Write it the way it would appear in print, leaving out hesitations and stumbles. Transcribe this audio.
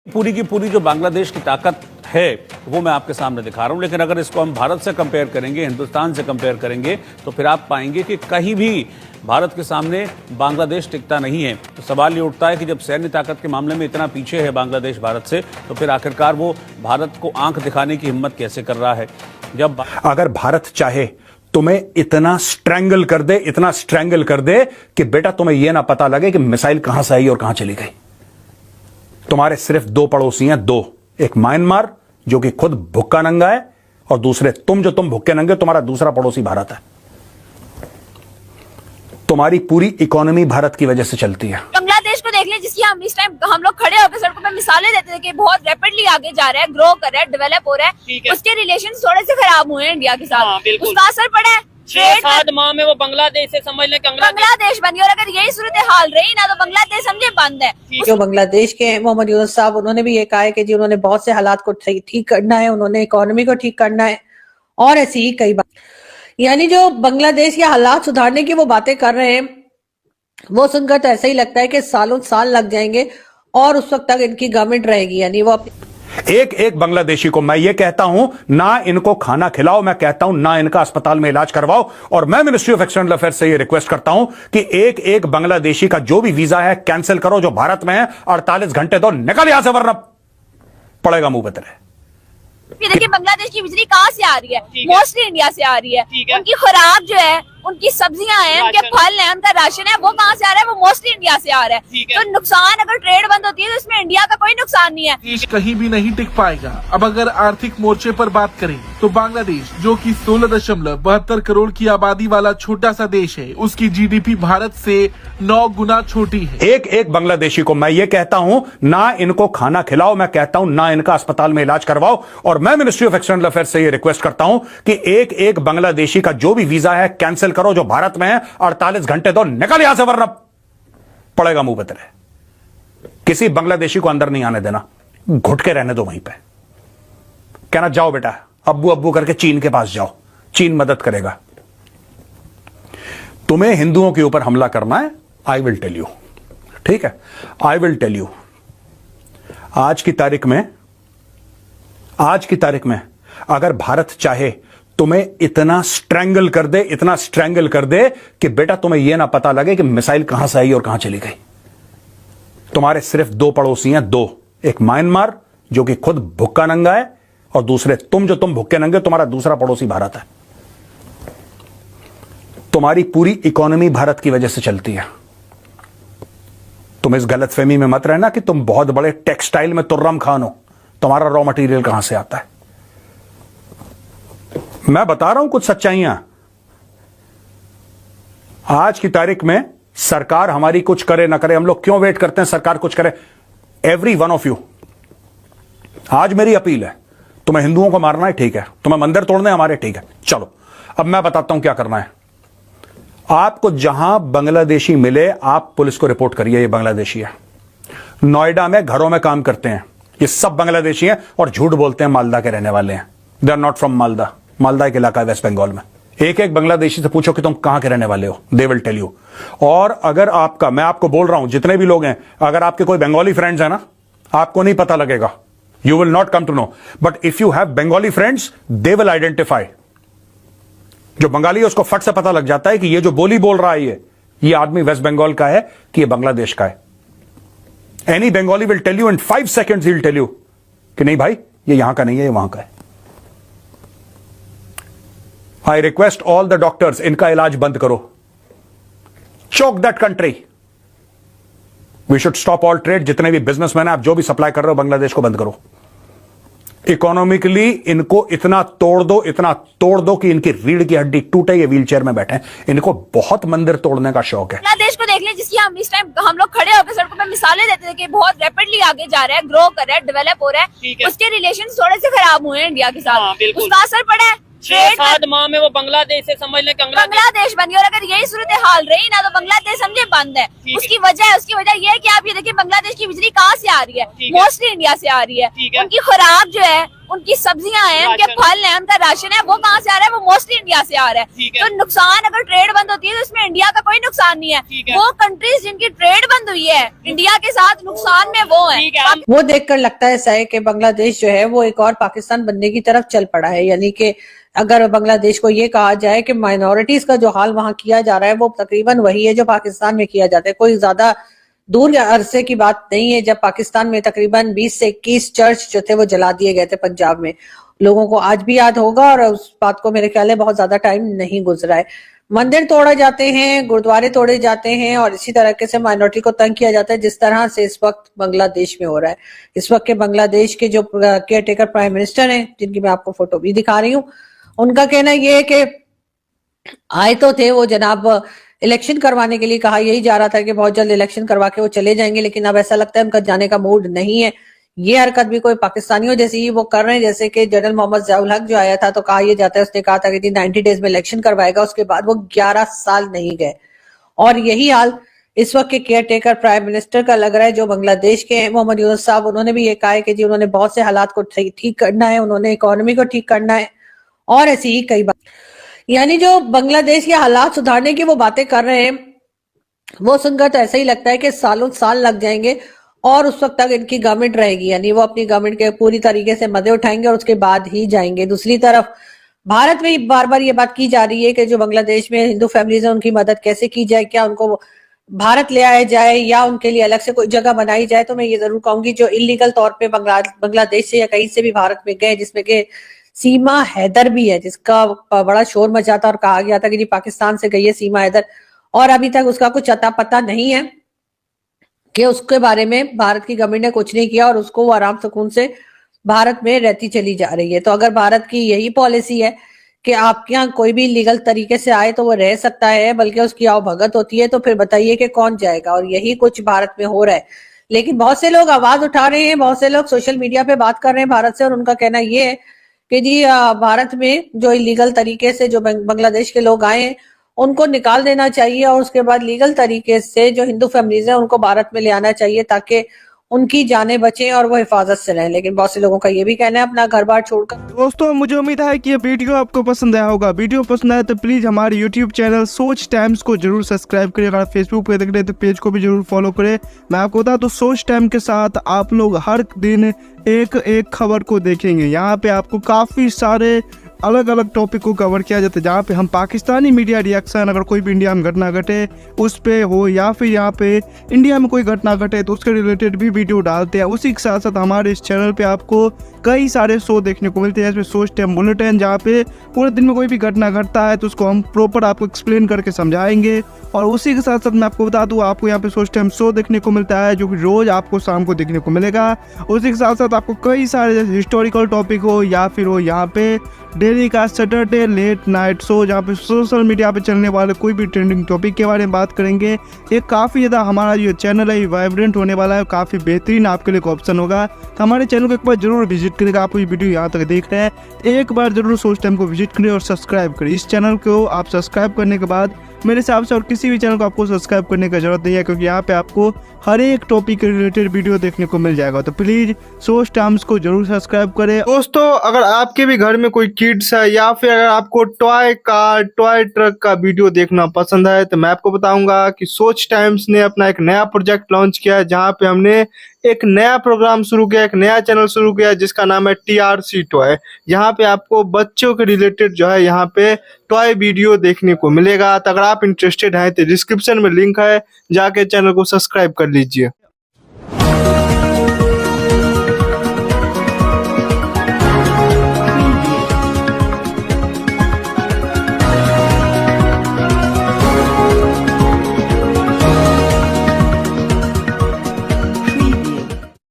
पूरी की पूरी जो बांग्लादेश की ताकत है वो मैं आपके सामने दिखा रहा हूं, लेकिन अगर इसको हम भारत से कंपेयर करेंगे, हिंदुस्तान से कंपेयर करेंगे, तो फिर आप पाएंगे कि कहीं भी भारत के सामने बांग्लादेश टिकता नहीं है। तो सवाल ये उठता है कि जब सैन्य ताकत के मामले में इतना पीछे है बांग्लादेश भारत से, तो फिर आखिरकार वो भारत को आंख दिखाने की हिम्मत कैसे कर रहा है। जब अगर भारत चाहे तुम्हें इतना स्ट्रैंगल कर दे, इतना स्ट्रैंगल कर दे कि बेटा तुम्हें यह ना पता लगे कि मिसाइल कहां से आई और कहां चली गई। तुम्हारे सिर्फ दो पड़ोसी हैं, दो, एक म्यांमार जो कि खुद भुक्का नंगा है, और दूसरे तुम भुक्के नंगे, तुम्हारा दूसरा पड़ोसी भारत है। तुम्हारी पूरी इकोनॉमी भारत की वजह से चलती है। बांग्लादेश को देख लिया, जिसकी हम इस टाइम हम लोग खड़े होकर सड़कों पे मिसालें देते थे कि बहुत रैपिडली आगे जा रहा है, ग्रो कर रहा है, डेवलप हो रहा है। उसके रिलेशन थोड़े से खराब हुए हैं इंडिया के साथ, उसका असर पड़ा है। 6-7 माह में वो बांग्लादेश से समझ लें बांग्लादेश बन गया, और अगर यही सूरत हाल रही ना तो बांग्लादेश समझे बंद है। जो बांग्लादेश के मोहम्मद यूनुस साहब, उन्होंने भी ये कहा है कि जी उन्होंने बहुत से हालात को ठीक करना है, उन्होंने इकोनॉमी को ठीक करना है, और ऐसी ही कई बात। यानी जो बांग्लादेश के हालात सुधारने की वो बातें कर रहे हैं, वो सुनकर तो ऐसा ही लगता है कि सालों साल लग जाएंगे और उस वक्त तक इनकी गवर्नमेंट रहेगी। यानी वो एक एक बांग्लादेशी को मैं ये कहता हूं, ना इनको खाना खिलाओ, मैं कहता हूं ना इनका अस्पताल में इलाज करवाओ। और मैं मिनिस्ट्री ऑफ एक्सटर्नल अफेयर्स से ये रिक्वेस्ट करता हूं कि एक एक बांग्लादेशी का जो भी वीजा है कैंसिल करो, जो भारत में है 48 घंटे दो, निकल यहां से, वरना पड़ेगा मुंह पे तेरे। देखिए बांग्लादेश की बिजली कहाँ से आ रही है? मोस्टली इंडिया से आ रही है। उनकी खुराक जो है, उनकी सब्जियां हैं, उनके फल हैं, उनका राशन है, वो कहाँ से आ रहा है? वो मोस्टली इंडिया से आ रहा है। तो नुकसान, अगर ट्रेड बंद होती है तो इसमें इंडिया का कोई नुकसान नहीं है। देश कहीं भी नहीं टिक पाएगा। अब अगर आर्थिक मोर्चे पर बात करें तो बांग्लादेश, जो कि 16.72 करोड़ की आबादी वाला छोटा सा देश है, उसकी जीडीपी भारत से 9 गुना छोटी है। एक एक बांग्लादेशी को मैं ये कहता हूं, ना इनको खाना खिलाओ, मैं कहता हूं ना इनका अस्पताल में इलाज करवाओ। और मैं मिनिस्ट्री ऑफ एक्सटर्नल अफेयर्स से ये रिक्वेस्ट करता हूं कि एक एक बांग्लादेशी का जो भी वीजा है कैंसिल करो, जो भारत में है 48 घंटे दो, निकल यहां से, वरना पड़ेगा मुंह पे तेरे। किसी बांग्लादेशी को अंदर नहीं आने देना, घुट के रहने दो वहीं पे। कहना जाओ बेटा, अब्बू अब्बू करके चीन के पास जाओ, चीन मदद करेगा। तुम्हें हिंदुओं के ऊपर हमला करना है, आई विल टेल यू, ठीक है, आई विल टेल यू। आज की तारीख में अगर भारत चाहे तुम्हें इतना स्ट्रैंगल कर दे, इतना स्ट्रैंगल कर दे कि बेटा तुम्हें यह ना पता लगे कि मिसाइल कहां से आई और कहां चली गई। तुम्हारे सिर्फ दो पड़ोसी हैं, दो, एक म्यांमार जो कि खुद भुक्का नंगा है, और दूसरे तुम भुक्के नंगे, तुम्हारा दूसरा पड़ोसी भारत है। तुम्हारी पूरी इकोनॉमी भारत की वजह से चलती है। तुम इस गलतफहमी में मत रहना कि तुम बहुत बड़े टेक्सटाइल में तुर्रम खान हो। तुम्हारा रॉ मटेरियल कहां से आता है? मैं बता रहा हूं कुछ सच्चाइयां। आज की तारीख में सरकार हमारी कुछ करे ना करे, हम लोग क्यों वेट करते हैं सरकार कुछ करे? एवरी वन ऑफ यू, आज मेरी अपील है, तुम्हें हिंदुओं को मारना है, ठीक है, तुम्हें मंदिर तोड़ने हमारे, ठीक है, चलो अब मैं बताता हूं क्या करना है। आपको जहां बांग्लादेशी मिले, आप पुलिस को रिपोर्ट करिए ये बांग्लादेशी है। नोएडा में घरों में काम करते हैं, ये सब बांग्लादेशी हैं और झूठ बोलते हैं मालदा के रहने वाले हैं। They are not from Malda. Malda एक इलाका है वेस्ट बंगाल में। एक एक बांग्लादेशी से पूछो कि तुम कहां के रहने वाले हो, दे विल टेल यू। और अगर आपका, मैं आपको बोल रहा हूं, जितने भी लोग हैं, अगर आपके कोई बंगाली फ्रेंड्स हैं ना, आपको नहीं पता लगेगा, you will not come to know, but if you have Bengali friends, they will identify. जो बंगाली है उसको फट से पता लग जाता है कि ये जो बोली बोल रहा है ये आदमी वेस्ट बंगाल का है कि ये बांग्लादेश का है। Any Bengali will tell you in 5 seconds, he will tell you कि नहीं भाई ये यहां का नहीं है, ये वहां का है। I request all the doctors, इनका इलाज बंद करो। Choke that country. We should stop all trade. जितने भी बिजनेसमैन हैं, आप जो भी सप्लाई कर रहे हो बांग्लादेश को बंद करो। इकोनॉमिकली इनको इतना तोड़ दो, इतना तोड़ दो कि इनकी रीढ़ की हड्डी टूटे, ये व्हील चेयर में बैठे हैं। इनको बहुत मंदिर तोड़ने का शौक है। बांग्लादेश को देख लिया, जिसकी हम इस टाइम हम लोग खड़े होकर सड़कों पे मिसालें देते थे कि बहुत रैपिडली आगे जा रहा है, ग्रो कर रहा है, डेवलप हो रहा है। उसके रिलेशन थोड़े से खराब हुए हैं इंडिया के साथ, उसका असर पड़ा है। 6-7 माह में वो बांग्लादेश से समझ लें बांग्लादेश बन गया, और अगर यही सूरत हाल रही ना तो बांग्लादेश समझे बंद है। उसकी वजह यह है कि आप ये देखिए बांग्लादेश की बिजली कहाँ से आ रही है? मोस्टली इंडिया से आ रही है। उनकी खुराक जो है, उनकी सब्जियां हैं, उनके फल हैं, उनका राशन है, वो कहाँ से आ रहा है? वो मोस्टली इंडिया से आ रहा है। तो नुकसान, अगर ट्रेड बंद होती है तो इसमें इंडिया का कोई नुकसान नहीं है। वो कंट्रीज जिनकी ट्रेड बंद हुई है इंडिया के साथ, नुकसान में वो है। वो देखकर लगता है ऐसा है कि बांग्लादेश जो है वो एक और पाकिस्तान बनने की तरफ चल पड़ा है। यानी कि अगर बांग्लादेश को ये कहा जाए कि माइनॉरिटीज का जो हाल वहां किया जा रहा है वो तकरीबन वही है जो पाकिस्तान में किया जाता है। कोई ज्यादा दूर अरसे की बात नहीं है जब पाकिस्तान में तकरीबन 20 से 21 चर्च जो थे वो जला दिए गए थे पंजाब में। लोगों को आज भी याद होगा और उस बात को मेरे ख्याल है बहुत ज्यादा टाइम नहीं गुजरा है। मंदिर तोड़े जाते हैं, गुरुद्वारे तोड़े जाते हैं और इसी तरीके से माइनॉरिटी को तंग किया जाता है जिस तरह से इस वक्त बांग्लादेश में हो रहा है। इस वक्त के बांग्लादेश के जो केयर टेकर प्राइम मिनिस्टर हैं, जिनकी मैं आपको फोटो भी दिखा रही हूँ, उनका कहना ये है कि आए तो थे वो जनाब इलेक्शन करवाने के लिए, कहा यही जा रहा था कि बहुत जल्द इलेक्शन करवा के वो चले जाएंगे, लेकिन अब ऐसा लगता है उनका जाने का मूड नहीं है। ये हरकत भी कोई पाकिस्तानियों जैसी ही वो कर रहे हैं। जैसे कि जनरल मोहम्मद ज़ियाउल हक जो आया था तो कहा यह जाता है, उसने कहा था कि 90 डेज में इलेक्शन करवाएगा, उसके बाद वो 11 साल नहीं गए। और यही हाल इस वक्त के केयर टेकर प्राइम मिनिस्टर का लग रहा है जो बांग्लादेश के हैं, मोहम्मद यूनुस साहब। उन्होंने भी ये कहा है कि जी उन्होंने बहुत से हालात को ठीक करना है, उन्होंने इकोनॉमी को ठीक करना है और ऐसी ही कई बात। यानी जो बांग्लादेश के हालात सुधारने की वो बातें कर रहे हैं वो सुनकर तो ऐसा ही लगता है कि सालों साल लग जाएंगे और उस वक्त तक इनकी गवर्नमेंट रहेगी। यानी वो अपनी गवर्नमेंट के पूरी तरीके से मदे उठाएंगे और उसके बाद ही जाएंगे। दूसरी तरफ भारत में बार बार ये बात की जा रही है कि जो बांग्लादेश में हिंदू फैमिलीज है उनकी मदद कैसे की जाए, क्या उनको भारत ले आया जाए या उनके लिए अलग से कोई जगह बनाई जाए। तो मैं ये जरूर कहूंगी जो इलीगल तौर पे बांग्लादेश से या कहीं से भी भारत में गए, जिसमें कि सीमा हैदर भी है, जिसका बड़ा शोर मचा था और कहा गया था कि जी पाकिस्तान से गई है सीमा हैदर, और अभी तक उसका कुछ अता पता नहीं है कि उसके बारे में भारत की गवर्नमेंट ने कुछ नहीं किया और उसको वो आराम सुकून से भारत में रहती चली जा रही है। तो अगर भारत की यही पॉलिसी है कि आपके यहाँ कोई भी लीगल तरीके से आए तो वो रह सकता है, बल्कि उसकी आवभगत होती है, तो फिर बताइए कि कौन जाएगा। और यही कुछ भारत में हो रहा है। लेकिन बहुत से लोग आवाज उठा रहे हैं, बहुत से लोग सोशल मीडिया पे बात कर रहे हैं भारत से, और उनका कहना ये है कि जी भारत में जो इलीगल तरीके से जो बांग्लादेश के लोग आए हैं उनको निकाल देना चाहिए और उसके बाद लीगल तरीके से जो हिंदू फैमिलीज हैं उनको भारत में ले आना चाहिए ताकि उनकी जानें बचें और वो हिफाजत से रहें। लेकिन बहुत से लोगों का ये भी कहना है अपना घर बार छोड़कर। दोस्तों मुझे उम्मीद है कि ये वीडियो आपको पसंद आया होगा। वीडियो पसंद आया तो प्लीज़ हमारे यूट्यूब चैनल सोच टाइम्स को जरूर सब्सक्राइब करें। अगर फेसबुक पे देख रहे हैं तो पेज को भी जरूर फॉलो करें। मैं आपको बता तो सोच टाइम के साथ आप लोग हर दिन एक खबर को देखेंगे। यहाँ पे आपको काफ़ी सारे अलग अलग टॉपिक को कवर किया जाता है, जहाँ पे हम पाकिस्तानी मीडिया रिएक्शन, अगर कोई भी इंडिया में घटना घटे उस पे हो या फिर यहाँ पे इंडिया में कोई घटना घटे तो उसके रिलेटेड भी वीडियो डालते हैं। उसी के साथ साथ हमारे इस चैनल पे आपको कई सारे शो देखने को मिलते हैं, जैसे सोच टाइम बुलेटिन, जहाँ पे पूरे दिन में कोई भी घटना घटता है तो उसको हम प्रॉपर आपको एक्सप्लेन करके समझाएंगे। और उसी के साथ साथ मैं आपको बता दूँ आपको यहाँ पे सोच टाइम शो देखने को मिलता है जो कि रोज़ आपको शाम को देखने को मिलेगा। उसी के साथ साथ आपको कई सारे जैसे हिस्टोरिकल टॉपिक हो या फिर हो यहाँ पे डेली का सैटरडे लेट नाइट शो, जहाँ पे सोशल मीडिया पे चलने वाले कोई भी ट्रेंडिंग टॉपिक के बारे में बात करेंगे। ये काफ़ी ज़्यादा हमारा जो चैनल है वाइब्रेंट होने वाला है, काफ़ी बेहतरीन आपके लिए एक ऑप्शन होगा। तो हमारे चैनल को एक बार जरूर विजिट करेगा। आप ये वीडियो यहाँ तक देख रहे हैं एक बार जरूर सोच टाइम को विजिट करें और सब्सक्राइब करें। इस चैनल को आप सब्सक्राइब करने के बाद मेरे हिसाब से और किसी भी चैनल को आपको सब्सक्राइब करने की जरूरत नहीं है, क्योंकि यहाँ पे आपको हर एक टॉपिक के रिलेटेड वीडियो देखने को मिल जाएगा। तो प्लीज सोच टाइम्स को जरूर सब्सक्राइब करें। दोस्तों अगर आपके भी घर में कोई किड्स है या फिर अगर आपको टॉय कार टॉय ट्रक का वीडियो देखना पसंद है तो मैं आपको बताऊंगा कि सोच टाइम्स ने अपना एक नया प्रोजेक्ट लॉन्च किया है, जहाँ पे हमने एक नया प्रोग्राम शुरू किया, एक नया चैनल शुरू किया जिसका नाम है TRC टॉय। यहाँ पे आपको बच्चों के रिलेटेड जो है यहाँ पे टॉय वीडियो देखने को मिलेगा। तो अगर आप इंटरेस्टेड हैं तो डिस्क्रिप्शन में लिंक है, जाके चैनल को सब्सक्राइब कर लीजिए।